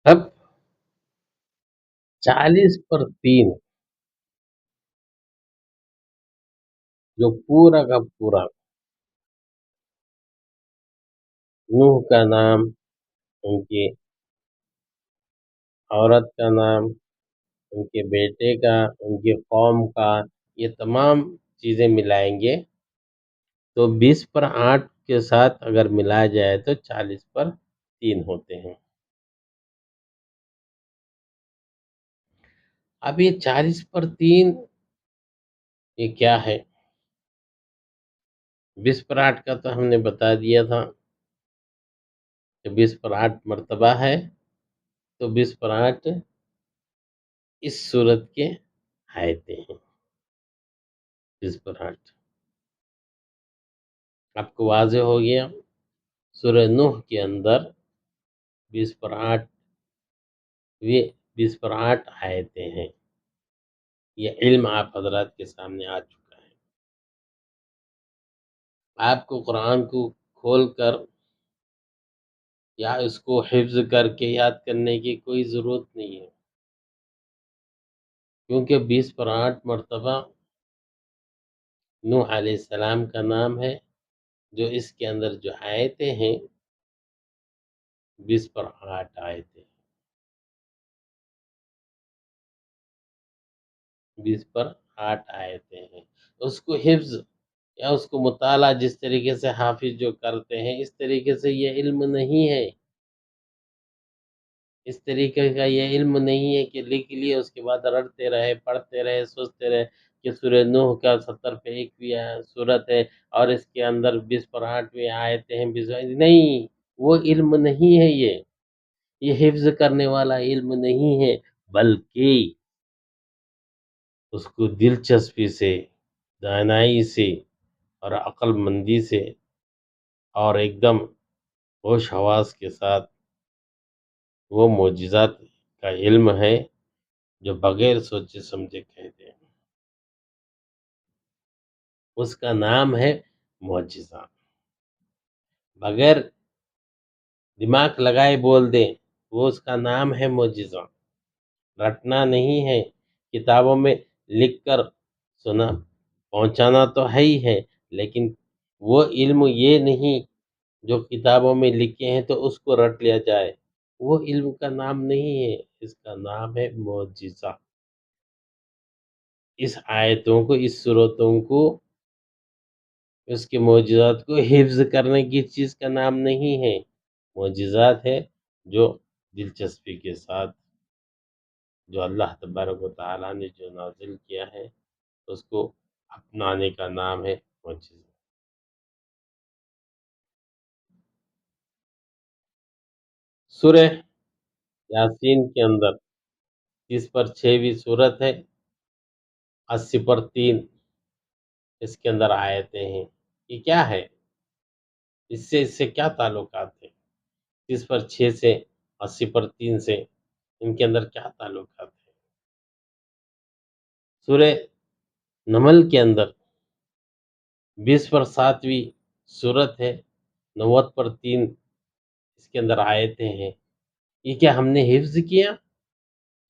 اب 40/3 جو پورا کا پورا نوح کا نام، ان کی عورت کا نام، ان کے بیٹے کا، ان کی قوم کا، یہ تمام چیزیں ملائیں گے تو 20/8 کے ساتھ اگر ملایا جائے تو 40/3 ہوتے ہیں۔ اب یہ 40/3 یہ کیا ہے؟ 20/8 کا تو ہم نے بتا دیا تھا کہ 20/8 مرتبہ ہے، تو 20/8 اس صورت کے آیتیں ہیں۔ 20/8 آپ کو واضح ہو گیا؟ سورہ نوح کے اندر 20/8 یہ 20/8 آیتیں ہیں۔ یہ علم آپ حضرات کے سامنے آ چکا ہے۔ آپ کو قرآن کو کھول کر یا اس کو حفظ کر کے یاد کرنے کی کوئی ضرورت نہیں ہے، کیونکہ 20/8 مرتبہ نوح علیہ السلام کا نام ہے، جو اس کے اندر جو آیتیں ہیں 20/8 آیتیں، 20/8 آیتیں ہیں۔ اس کو حفظ یا اس کو مطالعہ جس طریقے سے حافظ جو کرتے ہیں، اس طریقے سے یہ علم نہیں ہے، اس طریقے کا یہ علم نہیں ہے کہ لکھ لیے اس کے بعد رٹتے رہے، پڑھتے رہے، سوچتے رہے کہ سورہ نوح کا 70 پہ 1 سورت ہے اور اس کے اندر 20/8 آیتیں ہیں، نہیں، وہ علم نہیں ہے، یہ حفظ کرنے والا علم نہیں ہے، بلکہ اس کو دلچسپی سے، دانائی سے اور عقل مندی سے اور ایک دم ہوش حواس کے ساتھ وہ معجزات کا علم ہے جو بغیر سوچے سمجھے کہتے ہیں۔ اس کا نام ہے معجزہ، بغیر دماغ لگائے بول دیں وہ اس کا نام ہے معجزہ، رٹنا نہیں ہے، کتابوں میں لکھ کر سنا پہنچانا تو ہے ہی ہے، لیکن وہ علم یہ نہیں جو کتابوں میں لکھے ہیں تو اس کو رٹ لیا جائے، وہ علم کا نام نہیں ہے، اس کا نام ہے معجزہ۔ اس آیتوں کو، اس صورتوں کو، اس کے معجزات کو حفظ کرنے کی چیز کا نام نہیں ہے، معجزات ہے جو دلچسپی کے ساتھ جو اللہ تبارک و تعالیٰ نے جو نازل کیا ہے اس کو اپنانے کا نام ہے معجزہ۔ سورہ یاسین کے اندر 30/6 سورت ہے، 80/3 اس کے اندر آیتیں ہیں۔ یہ کیا ہے؟ اس سے کیا تعلقات ہیں؟ 30/6 سے 80/3 سے ان کے اندر کیا تعلقات ہیں؟ سورہ نمل کے اندر 20/7 سورت ہے، 90/3 اس کے اندر آیتیں ہیں۔ یہ کیا ہم نے حفظ کیا؟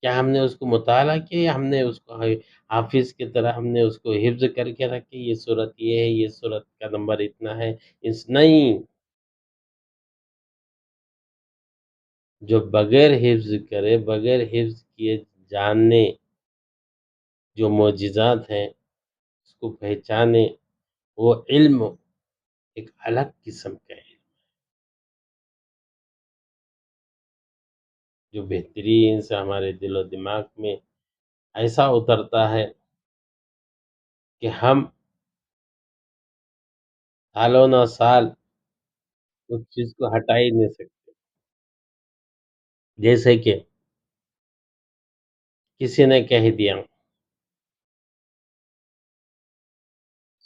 کیا ہم نے اس کو مطالعہ کیا یا ہم نے اس کو حافظ کی طرح ہم نے اس کو حفظ کر کے رکھے، یہ صورت یہ ہے، یہ صورت کا نمبر اتنا ہے، نہیں، جو بغیر حفظ کرے، بغیر حفظ کیے جاننے جو معجزات ہیں اس کو پہچانے، وہ علم ایک الگ قسم کا ہے جو بہترین سے ہمارے دل و دماغ میں ایسا اترتا ہے کہ ہم سالوں نہ سال اس چیز کو ہٹا ہی نہیں سکتے۔ جیسے کہ کسی نے کہہ دیا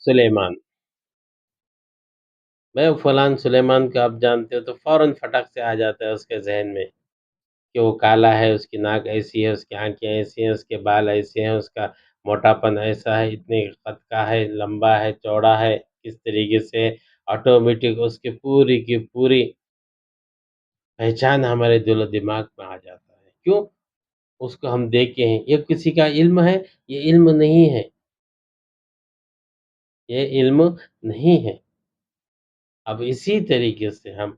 سلیمان، میں فلان سلیمان کو آپ جانتے ہو تو فوراً فٹک سے آ جاتا ہے اس کے ذہن میں کہ وہ کالا ہے، اس کی ناک ایسی ہے، اس کی آنکھیں ایسی ہیں، اس کے بال ایسے ہیں، اس کا موٹاپن ایسا ہے، اتنے قد کا ہے، لمبا ہے، چوڑا ہے، کس طریقے سے آٹومیٹک اس کی پوری پہچان ہمارے دل و دماغ میں آ جاتا ہے۔ کیوں؟ اس کو ہم دیکھے ہیں، یہ کسی کا علم ہے، یہ علم نہیں ہے، یہ علم نہیں ہے۔ اب اسی طریقے سے ہم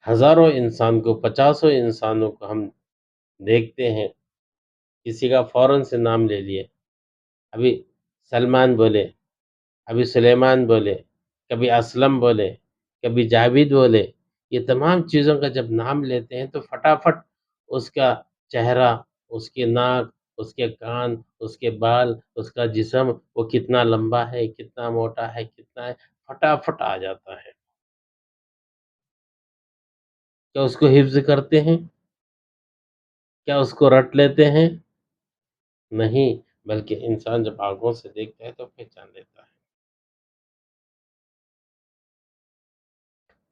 ہزاروں انسان کو، پچاسوں انسانوں کو ہم دیکھتے ہیں، کسی کا فوراً سے نام لے لیے، ابھی سلمان بولے، ابھی سلیمان بولے، کبھی اسلم بولے، کبھی جاوید بولے، یہ تمام چیزوں کا جب نام لیتے ہیں تو فٹافٹ اس کا چہرہ، اس کے ناک، اس کے کان، اس کے بال، اس کا جسم، وہ کتنا لمبا ہے، کتنا موٹا ہے، کتنا ہے، فٹافٹ آ جاتا ہے۔ کیا اس کو حفظ کرتے ہیں؟ کیا اس کو رٹ لیتے ہیں؟ نہیں، بلکہ انسان جب آنکھوں سے دیکھتا ہے تو پہچان لیتا ہے۔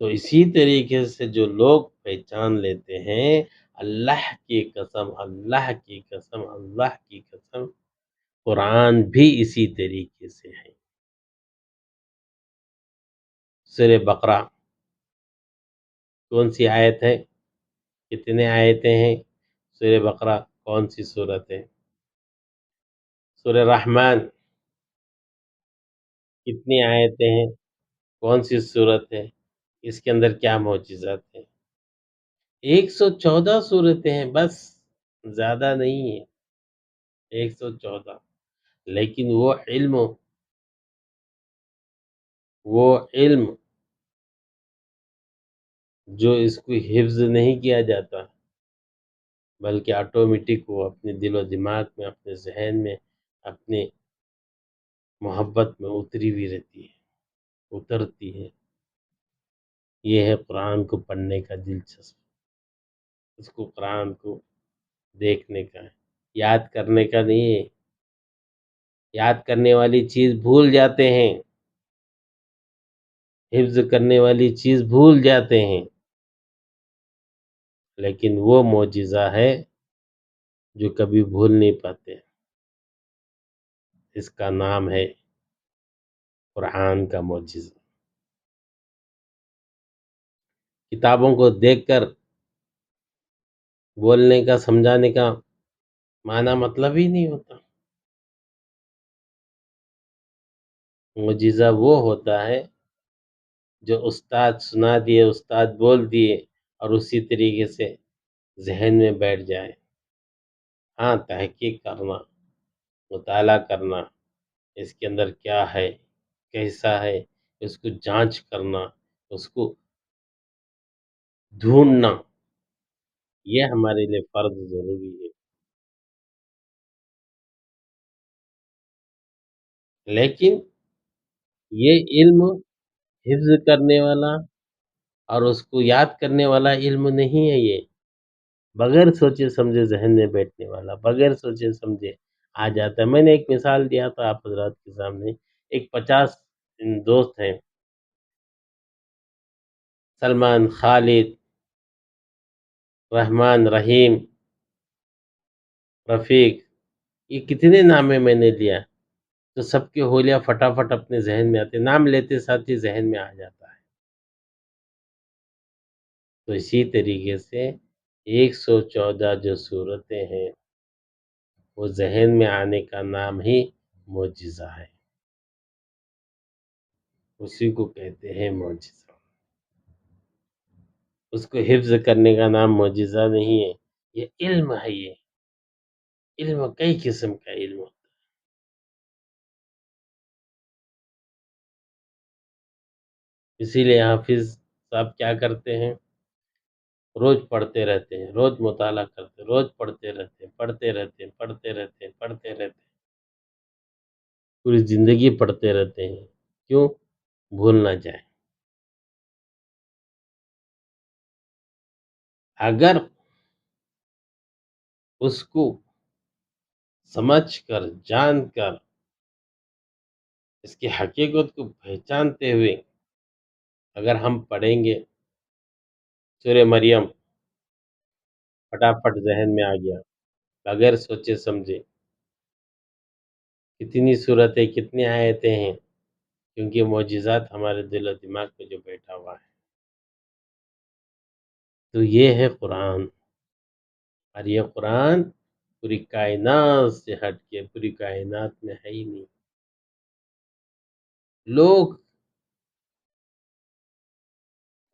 تو اسی طریقے سے جو لوگ پہچان لیتے ہیں، اللہ کی قسم، اللہ کی قسم، اللہ کی قسم، قرآن بھی اسی طریقے سے ہے۔ سورہ بقرہ کون سی آیت ہے؟ کتنے آیتیں ہیں؟ سورہ بقرہ کون سی صورت ہے؟ سورہ رحمان کتنی آیتیں ہیں؟ کون سی صورت ہے؟ اس کے اندر کیا معجزات ہیں؟ 114 صورتیں ہیں بس، زیادہ نہیں ہے، 114۔ لیکن وہ علم جو اس کو حفظ نہیں کیا جاتا، بلکہ آٹومیٹک وہ اپنے دل و دماغ میں، اپنے ذہن میں، اپنے محبت میں اتری ہوئی رہتی ہے، اترتی ہے۔ یہ ہے قرآن کو پڑھنے کا دلچسپ، اس کو قرآن کو دیکھنے کا، یاد کرنے کا نہیں ہے۔ یاد کرنے والی چیز بھول جاتے ہیں، حفظ کرنے والی چیز بھول جاتے ہیں، لیکن وہ معجزہ ہے جو کبھی بھول نہیں پاتے۔ اس کا نام ہے قرآن کا معجزہ۔ کتابوں کو دیکھ کر بولنے کا، سمجھانے کا معنی مطلب ہی نہیں ہوتا۔ معجزہ وہ ہوتا ہے جو استاد سنا دیے، استاد بول دیے اور اسی طریقے سے ذہن میں بیٹھ جائے۔ ہاں، تحقیق کرنا، مطالعہ کرنا، اس کے اندر کیا ہے، کیسا ہے، اس کو جانچ کرنا، اس کو ڈھونڈنا، یہ ہمارے لیے فرض ضروری ہے۔ لیکن یہ علم حفظ کرنے والا اور اس کو یاد کرنے والا علم نہیں ہے، یہ بغیر سوچے سمجھے ذہن میں بیٹھنے والا، بغیر سوچے سمجھے آ جاتا ہے۔ میں نے ایک مثال دیا تھا آپ حضرات کے سامنے، ایک 50 دوست ہیں، سلمان، خالد، رحمان، رحیم، رفیق، یہ کتنے نام میں نے لیا، تو سب کے حولیہ فٹافٹ اپنے ذہن میں آتے، نام لیتے ساتھ ہی ذہن میں آ جاتا ہے۔ تو اسی طریقے سے 114 جو صورتیں ہیں، وہ ذہن میں آنے کا نام ہی معجزہ ہے، اسی کو کہتے ہیں معجزہ۔ اس کو حفظ کرنے کا نام معجزہ نہیں ہے، یہ علم ہے، یہ علم کئی قسم کا علم ہوتا ہے۔ اسی لیے حافظ صاحب کیا کرتے ہیں؟ روز پڑھتے رہتے ہیں، روز مطالعہ کرتے، روز پڑھتے رہتے ہیں، پڑھتے رہتے ہیں، پڑھتے رہتے ہیں، پڑھتے رہتے ہیں، پوری زندگی پڑھتے رہتے ہیں۔ کیوں؟ بھول نہ جائیں۔ اگر اس کو سمجھ کر، جان کر، اس کی حقیقت کو پہچانتے ہوئے اگر ہم پڑھیں گے، سورہ مریم فٹافٹ ذہن میں آ گیا، بغیر سوچے سمجھے۔ کتنی صورتیں، کتنی آیتیں ہیں، کیونکہ معجزات ہمارے دل و دماغ میں جو بیٹھا ہوا ہے۔ تو یہ ہے قرآن۔ اور یہ قرآن پوری کائنات سے ہٹ کے پوری کائنات میں ہے ہی نہیں. لوگ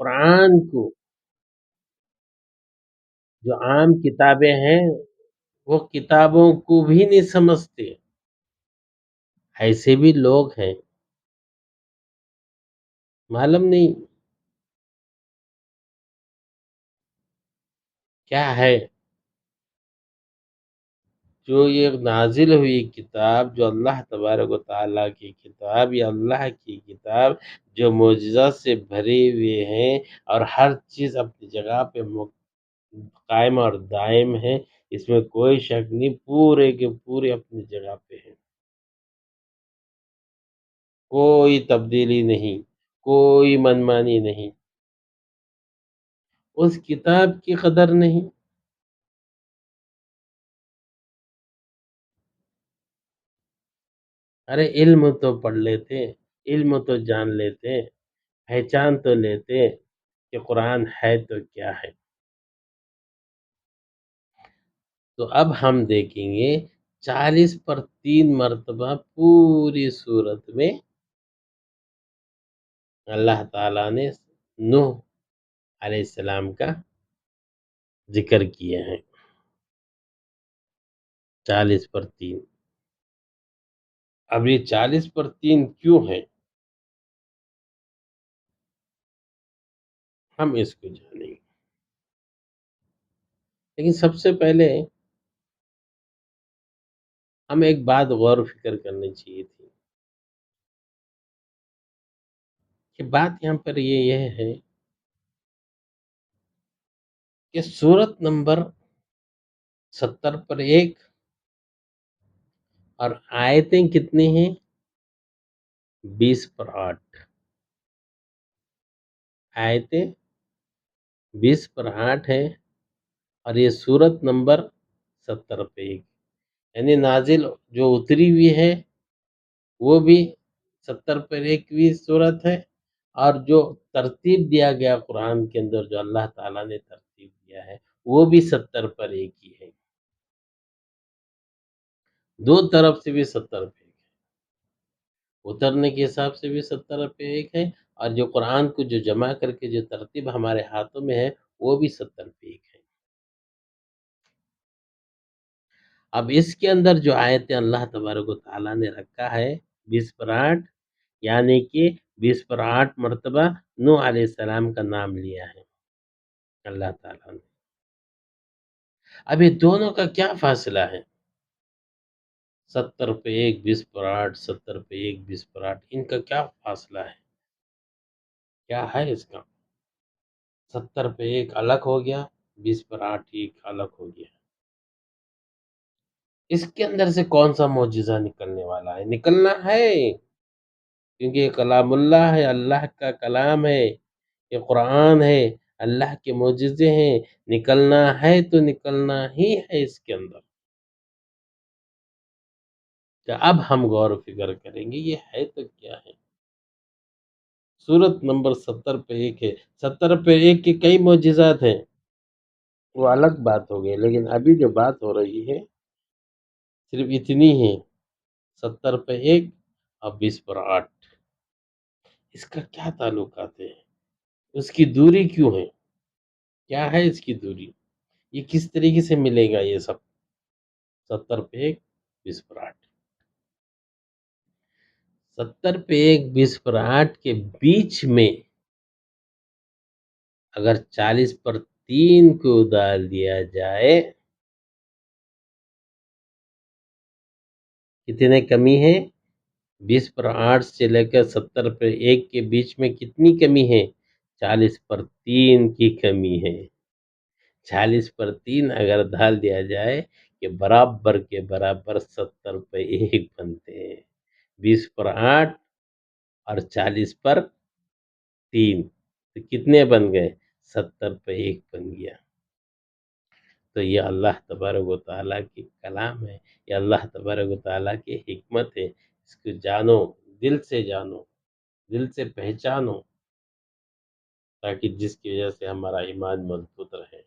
قرآن کو جو عام کتابیں ہیں وہ کتابوں کو بھی نہیں سمجھتے. ایسے بھی لوگ ہیں، معلوم نہیں کیا ہے. جو یہ نازل ہوئی کتاب، جو اللہ تبارک و تعالیٰ کی کتاب، یا اللہ کی کتاب جو معجزات سے بھری ہوئے ہیں اور ہر چیز اپنی جگہ پہ قائم اور دائم ہے، اس میں کوئی شک نہیں، پورے کے پورے اپنی جگہ پہ ہیں، کوئی تبدیلی نہیں، کوئی منمانی نہیں. اس کتاب کی قدر نہیں. ارے علم تو پڑھ لیتے، علم تو جان لیتے، پہچان تو لیتے کہ قرآن ہے تو کیا ہے. تو اب ہم دیکھیں گے 40 پر 3 مرتبہ پوری صورت میں اللہ تعالیٰ نے نوح علیہ السلام کا ذکر کیا ہے. 40 پر 3. اب یہ 40 پر 3 کیوں ہے، ہم اس کو جانیں گے. لیکن سب سے پہلے ہم ایک بات غور و فکر کرنی چاہیے تھی کہ بات یہاں پر یہ ہے کہ سورت نمبر 70 پر 1 اور آیتیں کتنی ہیں؟ 20 پر 8. آیتیں 20 پر 8 ہے اور یہ سورت نمبر 70 پہ 1، یعنی نازل جو اتری ہوئی ہے وہ بھی 70 پر 1 کی صورت ہے، اور جو ترتیب دیا گیا قرآن کے اندر جو اللہ تعالیٰ نے ترتیب دیا ہے وہ بھی 70 پر 1 کی ہے. دو طرف سے بھی 70 پہ 1 ہے، اترنے کے حساب سے بھی 70 پہ 1 ہے، اور جو قرآن کو جو جمع کر کے جو ترتیب ہمارے ہاتھوں میں ہے وہ بھی 70 پہ 1 ہے. اب اس کے اندر جو آیتیں اللہ تبارک و تعالیٰ نے رکھا ہے 20 پر 8، یعنی کہ 20 پر 8 مرتبہ نوح علیہ السلام کا نام لیا ہے اللہ تعالیٰ نے. اب یہ دونوں کا کیا فاصلہ ہے؟ 70 پہ 1 20 پر 8، 70 پہ 1 20 پر 8، ان کا کیا فاصلہ ہے، کیا ہے اس کا؟ 70 پہ 1 الگ ہو گیا، 20 پر 8 ایک الگ ہو گیا. اس کے اندر سے کون سا معجزہ نکلنے والا ہے؟ نکلنا ہے، کیونکہ یہ کلام اللہ ہے، اللہ کا کلام ہے، یہ قرآن ہے، اللہ کے معجزے ہیں. نکلنا ہے تو نکلنا ہی ہے اس کے اندر. کہ اب ہم غور و فکر کریں گے یہ ہے تو کیا ہے. سورت نمبر 70 پہ 1 ہے. 70 پہ 1 کے کئی معجزات ہیں، وہ الگ بات ہو گئی، لیکن ابھی جو بات ہو رہی ہے صرف اتنی ہے، 70 پہ 1 اور 20 پر 8. اس کا کیا تعلقات ہے؟ اس کی دوری کیوں ہے؟ کیا ہے اس کی دوری؟ یہ کس طریقے سے ملے گا یہ سب؟ 70 پہ 1 20 پر 8. 70 پہ 1 20 پر 8 کے بیچ میں اگر 40 پر 3 کو ڈال دیا جائے، کتنے کمی ہے؟ 20 پر 8 سے لے کر 70 پہ 1 کے بیچ میں کتنی کمی ہے؟ 40 پر 3 کی کمی ہے. 40 پر 3 اگر ڈال دیا جائے کہ برابر کے برابر 70 پہ 1 بنتے ہیں. 20 پر 8 اور 40 پر 3 تو کتنے بن گئے؟ 70 پہ 1 بن گیا. تو یہ اللہ تبارک و تعالیٰ کی کلام ہے، یہ اللہ تبارک و تعالیٰ کی حکمت ہے. اس کو جانو، دل سے جانو، دل سے پہچانو، تاکہ جس کی وجہ سے ہمارا ایمان مضبوط رہے.